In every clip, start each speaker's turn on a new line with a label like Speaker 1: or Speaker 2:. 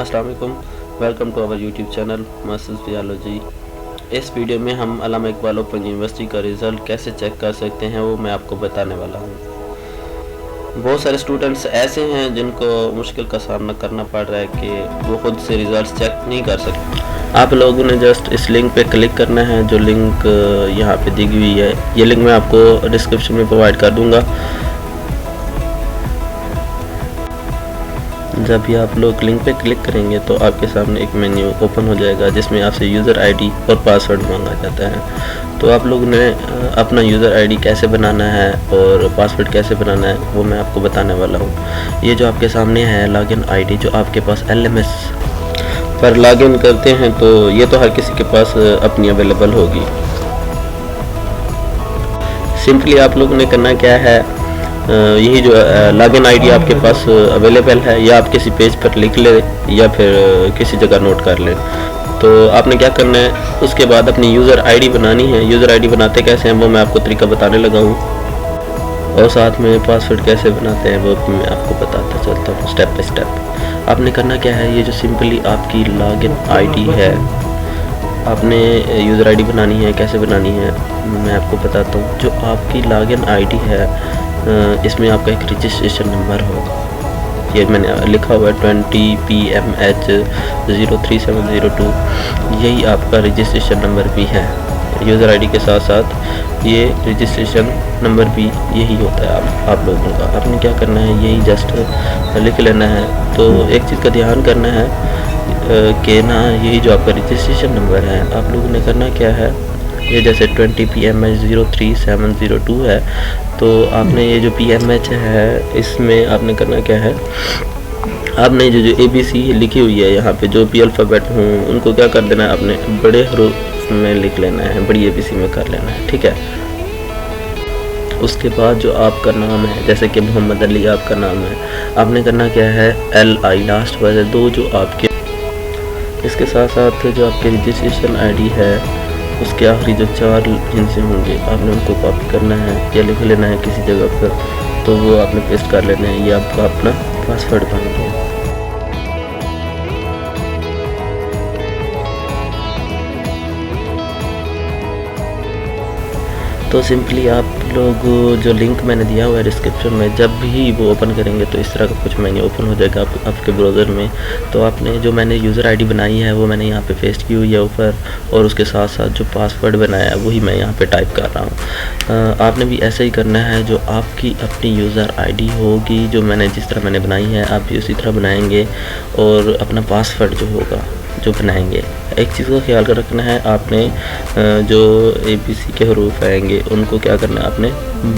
Speaker 1: अस्सलाम वालेकुम, welcome to our YouTube channel masters physiology. इस वीडियो में हम अल्लामा इकबाल ओपन यूनिवर्सिटी का रिज़ल्ट कैसे चेक कर सकते हैं वो मैं आपको बताने वाला हूँ। बहुत सारे स्टूडेंट्स ऐसे हैं जिनको मुश्किल का सामना करना पड़ रहा है कि वो खुद से रिज़ल्ट चेक नहीं कर सकते। आप लोगों ने जस्ट इस लिंक पे क्लिक करना है, जो लिंक यहाँ पे दी हुई है। ये लिंक मैं आपको डिस्क्रिप्शन में प्रोवाइड कर दूँगा। जब भी आप लोग लिंक पे क्लिक करेंगे तो आपके सामने एक मेन्यू ओपन हो जाएगा जिसमें आपसे यूज़र आईडी और पासवर्ड मांगा जाता है। तो आप लोग ने अपना यूज़र आईडी कैसे बनाना है और पासवर्ड कैसे बनाना है वो मैं आपको बताने वाला हूँ। ये जो आपके सामने है लॉगिन आईडी, जो आपके पास LMS पर लॉगिन करते हैं तो ये तो हर किसी के पास अपनी अवेलेबल होगी। सिंपली आप लोगों ने करना क्या है, यही जो लॉगिन आईडी आपके पास अवेलेबल है या आप किसी पेज पर लिख ले या फिर किसी जगह नोट कर ले। तो आपने क्या करना है, उसके बाद अपनी यूज़र आईडी बनानी है। यूज़र आईडी बनाते कैसे हैं वो मैं आपको तरीका बताने लगा हूँ, और साथ में पासवर्ड कैसे बनाते हैं वो भी मैं आपको बताता चलता हूँ स्टेप बाय स्टेप। आपने करना क्या है, ये जो सिंपली आपकी लॉगिन आईडी है, आपने यूज़र आईडी बनानी है। कैसे बनानी है मैं आपको बताता हूँ। जो आपकी लॉगिन आईडी है इसमें आपका एक रजिस्ट्रेशन नंबर होगा। ये मैंने लिखा हुआ है 20PMH 03702, यही आपका रजिस्ट्रेशन नंबर भी है। यूज़र आईडी के साथ साथ ये रजिस्ट्रेशन नंबर भी यही होता है आप लोगों का। आपने क्या करना है, यही जस्ट लिख लेना है। तो एक चीज़ का ध्यान करना है कि ना, यही जो आपका रजिस्ट्रेशन नंबर है, आप लोगों ने करना क्या है, ये जैसे 20PMH 03702 है, तो आपने ये जो PMH है इसमें आपने करना क्या है, आपने जो ABC लिखी हुई है यहाँ पे, जो भी अल्फ़ाबेट हों उनको क्या कर देना है, आपने बड़े हरूफ में लिख लेना है, बड़ी ABC में कर लेना है, ठीक है। उसके बाद जो आपका नाम है, जैसे कि मोहम्मद अली आपका नाम है, आपने करना क्या है, LI लास्ट वाले 2 जो आपके, इसके साथ साथ जो आपके रजिस्ट्रेशन आईडी है उसके आखिरी जो 4 हिस्से होंगे आपने उनको कॉपी करना है या लिख लेना है किसी जगह पर, तो वो आपने पेस्ट कर लेना है। ये आपका अपना पासवर्ड बन गया। तो सिंपली आप लोग जो लिंक मैंने दिया हुआ है डिस्क्रिप्शन में, जब भी वो ओपन करेंगे तो इस तरह का कुछ मेन्यू ओपन हो जाएगा आपके ब्राउज़र में। तो आपने जो मैंने यूज़र आईडी बनाई है वो मैंने यहाँ पे पेस्ट की हुई है ऊपर, और उसके साथ साथ जो पासवर्ड बनाया है वही मैं यहाँ पे टाइप कर रहा हूँ। आपने भी ऐसे ही करना है। जो आपकी अपनी यूज़र आईडी होगी, जो मैंने जिस तरह मैंने बनाई है, आप भी उसी तरह बनाएंगे, और अपना पासवर्ड जो होगा जो बनाएंगे। एक चीज़ का ख्याल रखना है, आपने जो ABC के हरूफ आएंगे उनको क्या करना है, आपने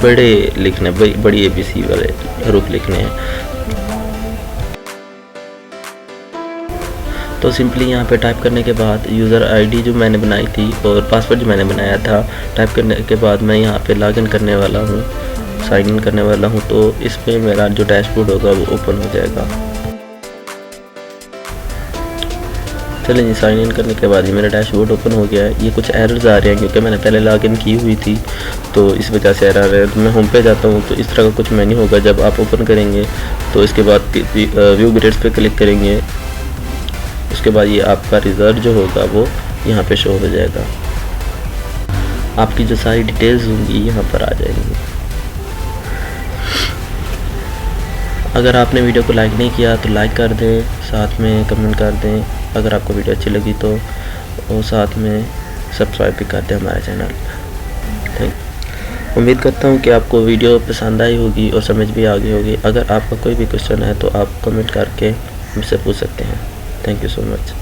Speaker 1: बड़े लिखने, बड़ी ABC वाले हरूफ लिखने हैं। तो सिंपली यहाँ पे टाइप करने के बाद यूज़र आईडी जो मैंने बनाई थी और पासवर्ड जो मैंने बनाया था, टाइप करने के बाद मैं यहाँ पे लॉगिन करने वाला हूँ, साइन इन करने वाला हूँ। तो इस पर मेरा जो डैशबोर्ड होगा वो ओपन हो जाएगा। चलिए जी, साइन इन करने के बाद ही मेरा डैशबोर्ड ओपन हो गया है। ये कुछ एरर्स आ रहे हैं क्योंकि मैंने पहले लॉगिन की हुई थी, तो इस वजह से एरर आ रहे हैं। तो मैं होम पे जाता हूँ तो इस तरह का कुछ मेन्यू होगा। जब आप ओपन करेंगे तो इसके बाद व्यू ग्रेड्स पे क्लिक करेंगे, उसके बाद ये आपका रिज़ल्ट जो होगा वो यहाँ पे शो हो जाएगा। आपकी जो सारी डिटेल्स होंगी यहाँ पर आ जाएंगी। अगर आपने वीडियो को लाइक नहीं किया तो लाइक कर दें, साथ में कमेंट कर दें अगर आपको वीडियो अच्छी लगी तो, और साथ में सब्सक्राइब भी कर दें हमारे चैनल। उम्मीद करता हूँ कि आपको वीडियो पसंद आई होगी और समझ भी आ गई होगी। अगर आपका कोई भी क्वेश्चन है तो आप कमेंट करके मुझसे पूछ सकते हैं। Thank you so much.